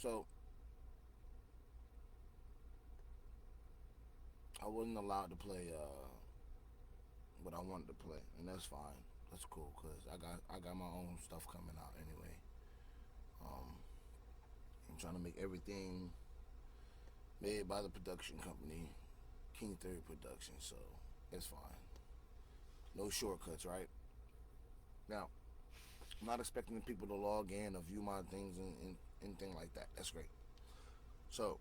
So I wasn't allowed to play what I wanted to play, and that's fine. That's cool because I got my own stuff coming out anyway. Um, I'm trying to make everything made by the production company, King Theory Productions. So it's fine. No shortcuts, right? Now, I'm not expecting people to log in or view my things and anything like that. That's great. So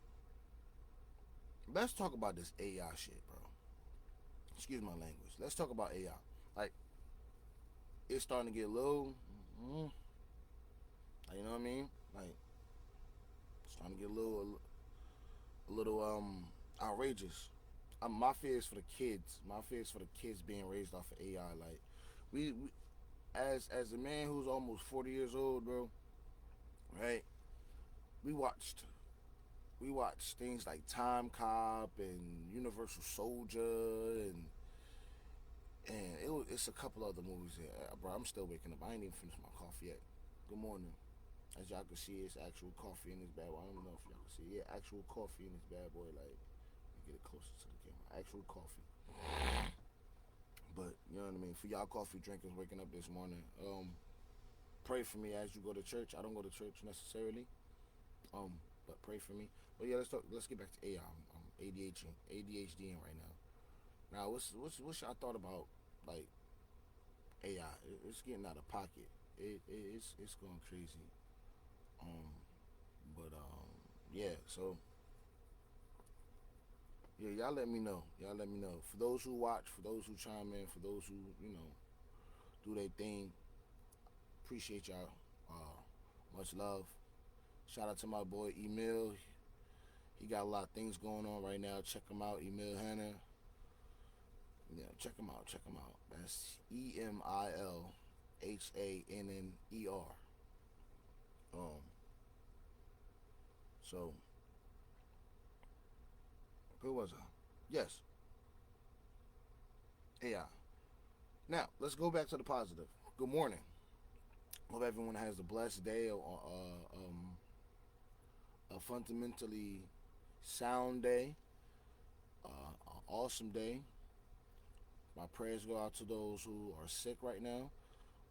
let's talk about this AI shit, bro. Excuse my language. Let's talk about AI. Like, it's starting to get low. Mm, you know what I mean? Like, it's starting to get a little outrageous. My fear is for the kids. My fear is for the kids being raised off of AI. Like, we as a man who's almost 40 years old, bro. Right? We watched we watched things like Time Cop and Universal Soldier and it's a couple other movies here. Bro, I'm still waking up. I ain't even finished my coffee yet. Good morning. As y'all can see, it's actual coffee in this bad boy. I don't know if y'all can see. Yeah, actual coffee in this bad boy. Like, get it closer to the camera. Actual coffee. But you know what I mean. For y'all coffee drinkers waking up this morning, pray for me as you go to church. I don't go to church necessarily, but pray for me. But yeah, let's talk. Let's get back to AI. I'm ADHD right now. Now, what's y'all thought about like AI? It's getting out of pocket. It's going crazy. Um, but yeah. So yeah, y'all let me know. Y'all let me know. For those who watch, for those who chime in, for those who do their thing, appreciate y'all. Much love. Shout out to my boy Emil. He got a lot of things going on right now. Check him out, Emil Hanner. Yeah, check him out. Check him out. That's EMILHANNER. Um, so who was I? Yes, AI. Now let's go back to the positive. Good morning. Hope everyone has a blessed day. A fundamentally sound day. An awesome day. My prayers go out to those who are sick right now.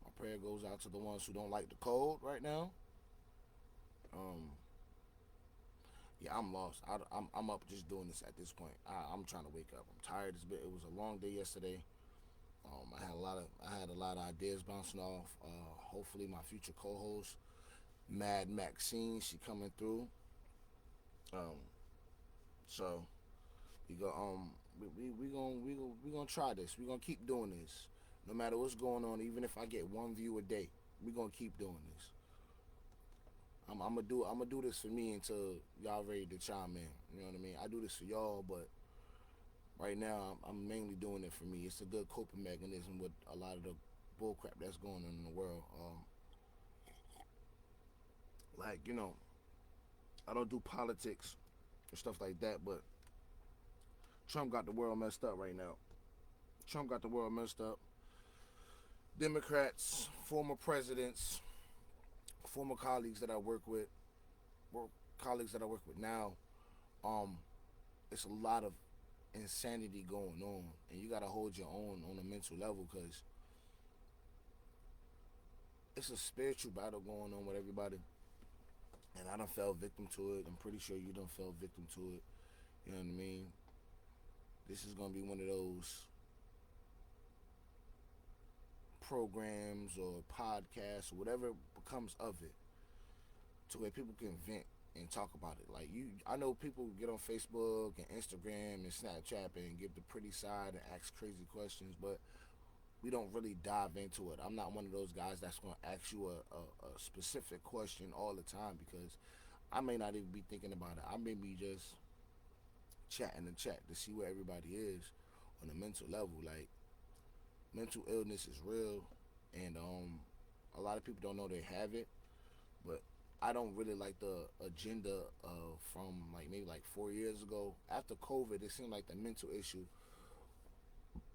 My prayer goes out to the ones who don't like the cold right now. Um, yeah, I'm lost. I'm up just doing this at this point. I'm trying to wake up. I'm tired. It was a long day yesterday. I had a lot of ideas bouncing off. Hopefully, my future co-host, Mad Maxine, she coming through. Um, so we gonna try this. We gonna keep doing this, no matter what's going on. Even if I get one view a day, we gonna keep doing this. I'm gonna do this for me until y'all ready to chime in. You know what I mean? I do this for y'all, but right now I'm mainly doing it for me. It's a good coping mechanism with a lot of the bullcrap that's going on in the world. Like I don't do politics and stuff like that, but Trump got the world messed up right now. Trump got the world messed up. Democrats, former presidents, former colleagues that I work with, colleagues that I work with now. Um, it's a lot of insanity going on, and you gotta hold your own on a mental level because it's a spiritual battle going on with everybody. And I done fell victim to it. I'm pretty sure you done fell victim to it. You know what I mean? This is gonna be one of those programs or podcasts or whatever becomes of it, to where people can vent and talk about it. Like I know people get on Facebook and Instagram and Snapchat and give the pretty side and ask crazy questions, but we don't really dive into it. I'm not one of those guys that's going to ask you a specific question all the time because I may not even be thinking about it. I may be just chatting and chat to see where everybody is on a mental level. Like, mental illness is real, and a lot of people don't know they have it, but I don't really like the agenda of from like maybe like 4 years ago. After COVID, it seemed like the mental issue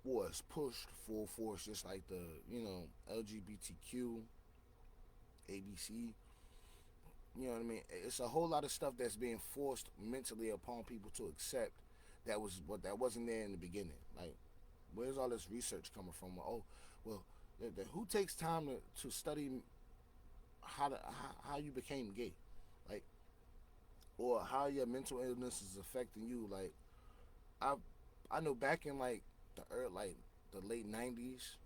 was pushed full force, just like the LGBTQ, ABC, You know what I mean? It's a whole lot of stuff that's being forced mentally upon people to accept that wasn't there in the beginning. Like, where's all this research coming from? Oh, well, who takes time to study how you became gay, like, or how your mental illness is affecting you? Like, I I know back in like the late '90s.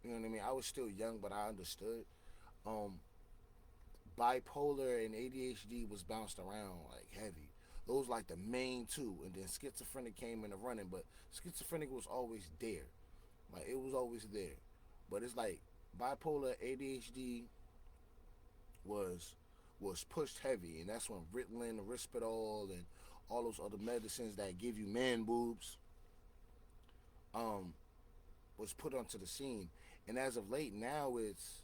You know what I mean? I was still young, but I understood. Um, Bipolar and ADHD was bounced around like heavy. Those like the main two, and then schizophrenic came in the running. But schizophrenic was always there, like it was always there. But it's like bipolar, ADHD was was pushed heavy, and that's when Ritalin, Risperdal, and all those other medicines that give you man boobs um, was put onto the scene. And as of late, now it's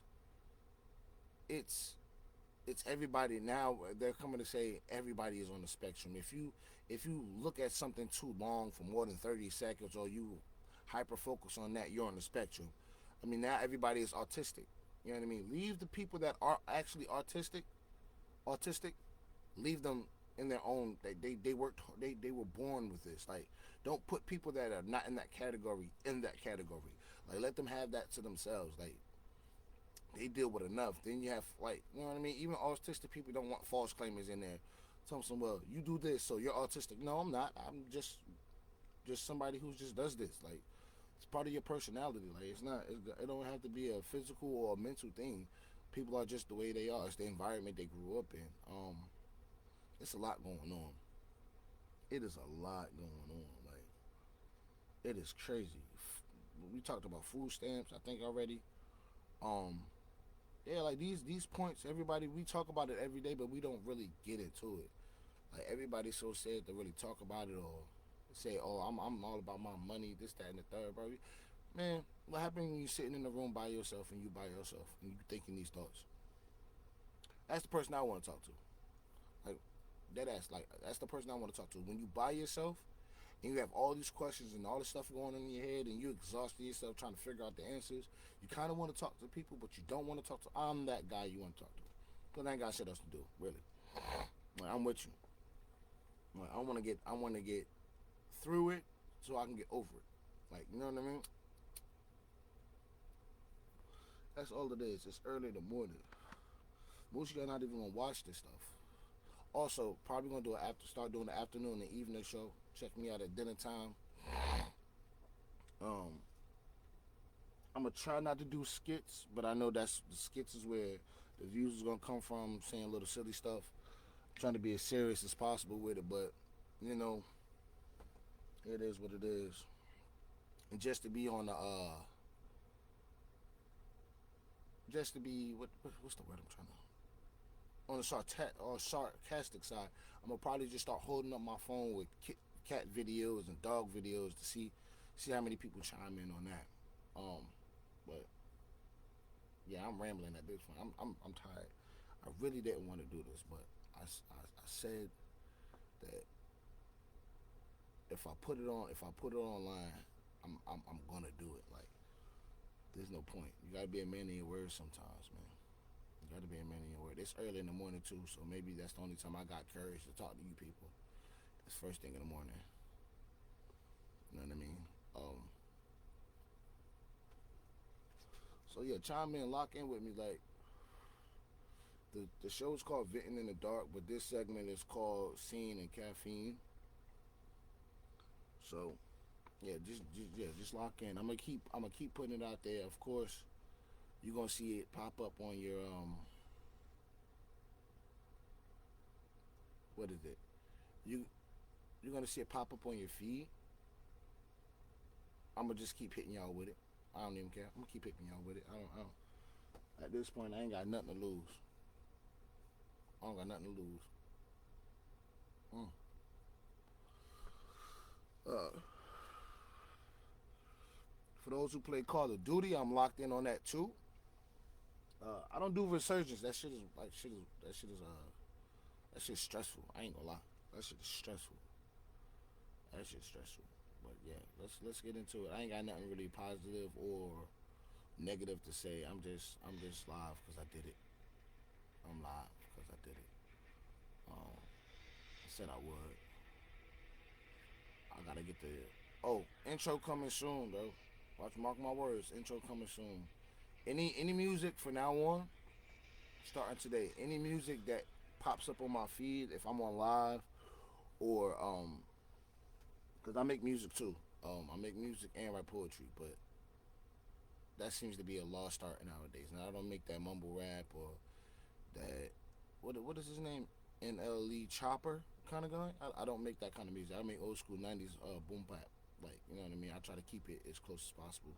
it's everybody now. They're coming to say everybody is on the spectrum. If you look at something too long for more than 30 seconds, or you hyper focus on that, you're on the spectrum. I mean, now everybody is autistic. You know what I mean? Leave the people that are actually autistic. Leave them in their own. They worked. They were born with this. Like, don't put people that are not in that category in that category. Like, let them have that to themselves. Like, they deal with enough. Then you have, like, you know what I mean? Even autistic people don't want false claimers in there. Tell them, well, you do this, so you're autistic. No, I'm not. I'm just somebody who just does this. Like, it's part of your personality. Like, it's not. It don't have to be a physical or a mental thing. People are just the way they are. It's the environment they grew up in. It's a lot going on. It is a lot going on. Like, it is crazy. We talked about food stamps, I think, already. Um, yeah, like these points, everybody, we talk about it every day, but we don't really get into it. Like, everybody's so scared to really talk about it, or say, oh, I'm all about my money, this, that, and the third, bro. Man, what happens when you sitting in the room by yourself and you by yourself and you thinking these thoughts? That's the person I want to talk to. Like, dead ass. Like, that's the person I want to talk to. When you by yourself and you have all these questions and all this stuff going on in your head, and you exhausted yourself trying to figure out the answers, you kind of want to talk to people, but you don't want to talk to. I'm that guy you want to talk to. Because I ain't got shit else to do, really. Like, I'm with you. Like, I want to get through it so I can get over it. Like, you know what I mean? That's all it is. It's early in the morning. Most of y'all not even gonna watch this stuff. Also, probably gonna start doing the afternoon and evening show. Check me out at dinner time. Um, I'm gonna try not to do skits, but I know that's the skits is where the views is gonna come from, saying a little silly stuff. I'm trying to be as serious as possible with it, but you know, it is what it is. And just to be on the just to be what's the word I'm trying to on the sarcastic side, I'm gonna probably just start holding up my phone with cat videos and dog videos to see how many people chime in on that. Um, but yeah, I'm rambling at this point. I'm tired. I really didn't want to do this, but I said that if I put it online, I'm gonna do it. Like, there's no point. You gotta be a man in your words sometimes, man. You gotta be a man in your word. It's early in the morning too, so maybe that's the only time I got courage to talk to you people. It's first thing in the morning. You know what I mean? Um, so yeah, chime in, lock in with me. Like, the show is called Venting in the Dark, but this segment is called Scene and Caffeine. So yeah, just lock in. I'm gonna keep putting it out there. Of course, you're gonna see it pop up on your what is it? You you're gonna see it pop up on your feed. I'm gonna just keep hitting y'all with it. I don't even care. I'm gonna keep hitting y'all with it. I don't. At this point, I ain't got nothing to lose. I don't got nothing to lose. Mm. Uh, for those who play Call of Duty, I'm locked in on that too. I don't do Resurgence. That shit is stressful. I ain't gonna lie. That shit is stressful. That shit's stressful. But yeah, let's get into it. I ain't got nothing really positive or negative to say. I'm just live because I did it. I'm live because I did it. I said I would. I gotta get the intro coming soon, bro. Watch, mark my words. Intro coming soon. Any music for now on, starting today. Any music that pops up on my feed if I'm on live or because I make music too. I make music and write poetry, but that seems to be a lost art nowadays. Now I don't make that mumble rap or that what is his name? NLE Chopper kind of guy. I don't make that kind of music. I make old school '90s boom bap. Like, you know what I mean. I try to keep it as close as possible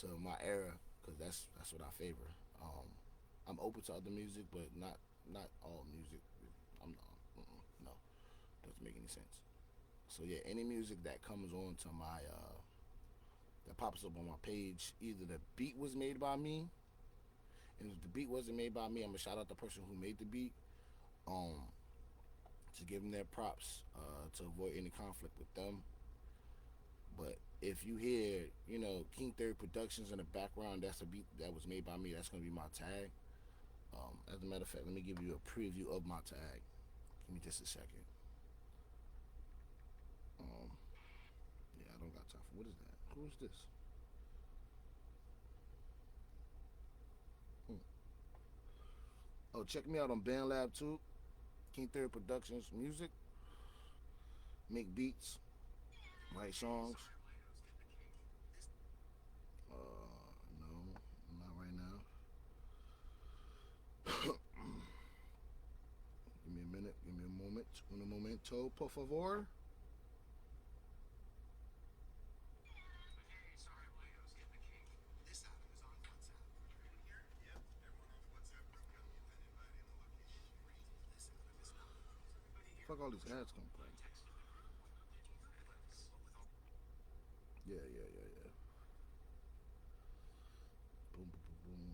to my era because that's what I favor. Um, I'm open to other music, but not all music. I'm not. No, doesn't make any sense. So yeah, any music that comes on to my that pops up on my page, either the beat was made by me, and if the beat wasn't made by me, I'm gonna shout out the person who made the beat. Um, to give them their props, to avoid any conflict with them. But if you hear, King Theory Productions in the background, that's a beat that was made by me. That's gonna be my tag. As a matter of fact, let me give you a preview of my tag. Give me just a second. Um, yeah, I don't got time for what is that? Who is this? Hmm. Oh, check me out on BandLab too. King Theory Productions music, make beats, write songs. No, not right now. Give me a minute. Give me a moment. Un momento, por favor. Fuck all these ads come from. Yeah, yeah, yeah, yeah. Boom, boom, boom, boom.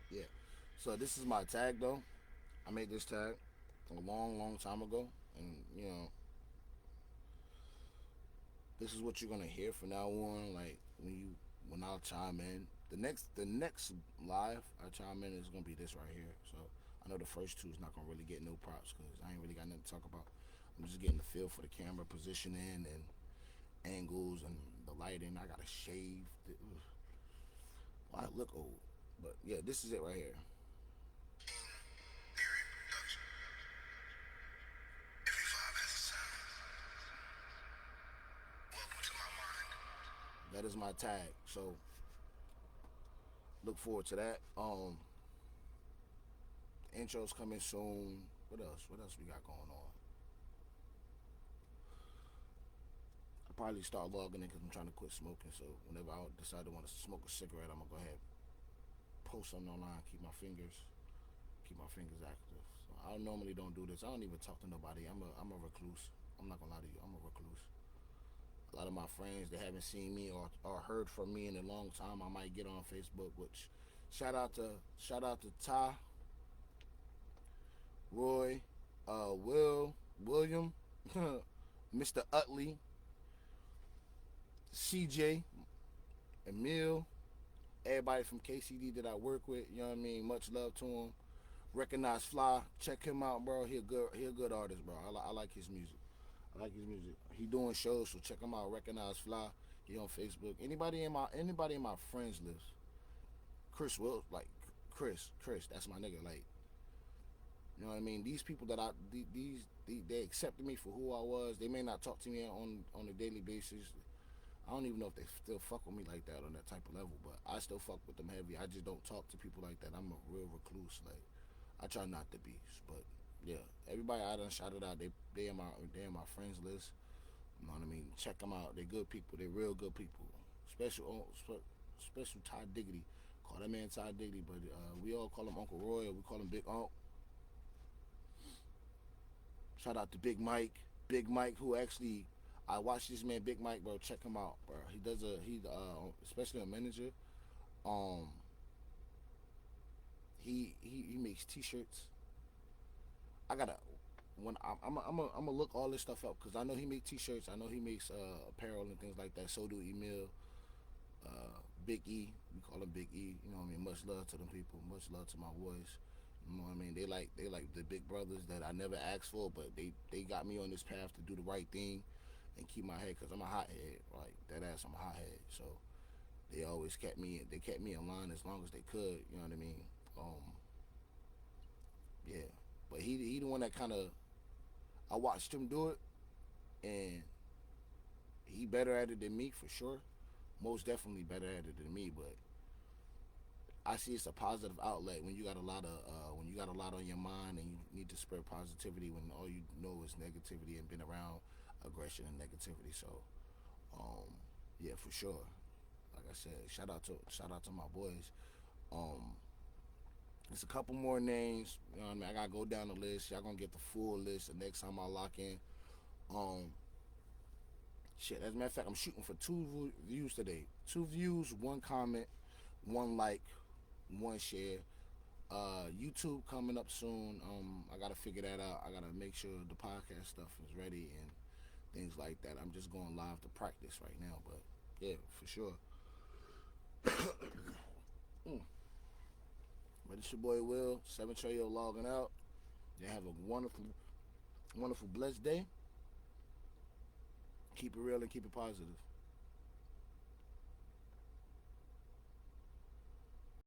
Yeah. So this is my tag though. I made this tag a long, long time ago, and this is what you're gonna hear from now on. Like when I'll chime in. The next live I chime in is gonna be this right here. So I know the first two is not gonna really get no props because I ain't really got nothing to talk about. I'm just getting the feel for the camera positioning and angles and the lighting. I gotta shave. I look old, but yeah, this is it right here. That is my tag. So look forward to that. Intro's coming soon. What else? What else we got going on? I probably start logging in because I'm trying to quit smoking. So whenever I decide to want to smoke a cigarette, I'm gonna go ahead post something online. Keep my fingers active. So I normally don't do this. I don't even talk to nobody. I'm a recluse. I'm not gonna lie to you. I'm a recluse. A lot of my friends they haven't seen me or heard from me in a long time. I might get on Facebook. Which shout out to Ty, Roy, William, Mr. Utley, CJ, Emil, everybody from KCD that I work with. You know what I mean? Much love to him. Recognize Fly. Check him out, bro. He a good artist, bro. I like his music. I like his music. He doing shows, so check him out. Recognize Fly. He on Facebook. Anybody in my friends list. Chris Will, like Chris. That's my nigga. Like, you know what I mean? These people that they accepted me for who I was. They may not talk to me on a daily basis. I don't even know if they still fuck with me like that on that type of level, but I still fuck with them heavy. I just don't talk to people like that. I'm a real recluse. Like, I try not to be, but yeah, everybody I done shouted out, they in my friends list. You know what I mean? Check them out. They good people. They real good people. Special Ty Diggity. Call that man Ty Diggity, but we all call him Uncle Roy. Or we call him Big Unc. Shout out to Big Mike. Big Mike, who actually, I watched this man, Big Mike, bro. Check him out, bro. Especially a manager. Um, he makes T-shirts. I gotta when I'm gonna look all this stuff up because I know he makes T-shirts. I know he makes apparel and things like that. So do Emil, Big E. We call him Big E. You know what I mean? Much love to them people. Much love to my boys. You know what I mean? They like the big brothers that I never asked for, but they got me on this path to do the right thing and keep my head because I'm a hothead. Like that ass, I'm a hothead. So they always kept me in line as long as they could. You know what I mean? Yeah. But he the one that kind of I watched him do it, and he better at it than me for sure. Most definitely better at it than me. But I see it's a positive outlet when you got a lot of when you got a lot on your mind and you need to spread positivity when all you know is negativity and been around aggression and negativity. So um, yeah, for sure. Like I said, shout out to my boys. Um, there's a couple more names. You know what I mean? I gotta go down the list. Y'all gonna get the full list the next time I lock in. Um, Shit. As a matter of fact, I'm shooting for 2 views today. 2 views, 1 comment, 1 like, 1 share. YouTube coming up soon. I gotta figure that out. I gotta make sure the podcast stuff is ready and things like that. I'm just going live to practice right now, but yeah, for sure. Mm. But it's your boy Will, 7 Trayo logging out. You have a wonderful, wonderful, blessed day. Keep it real and keep it positive.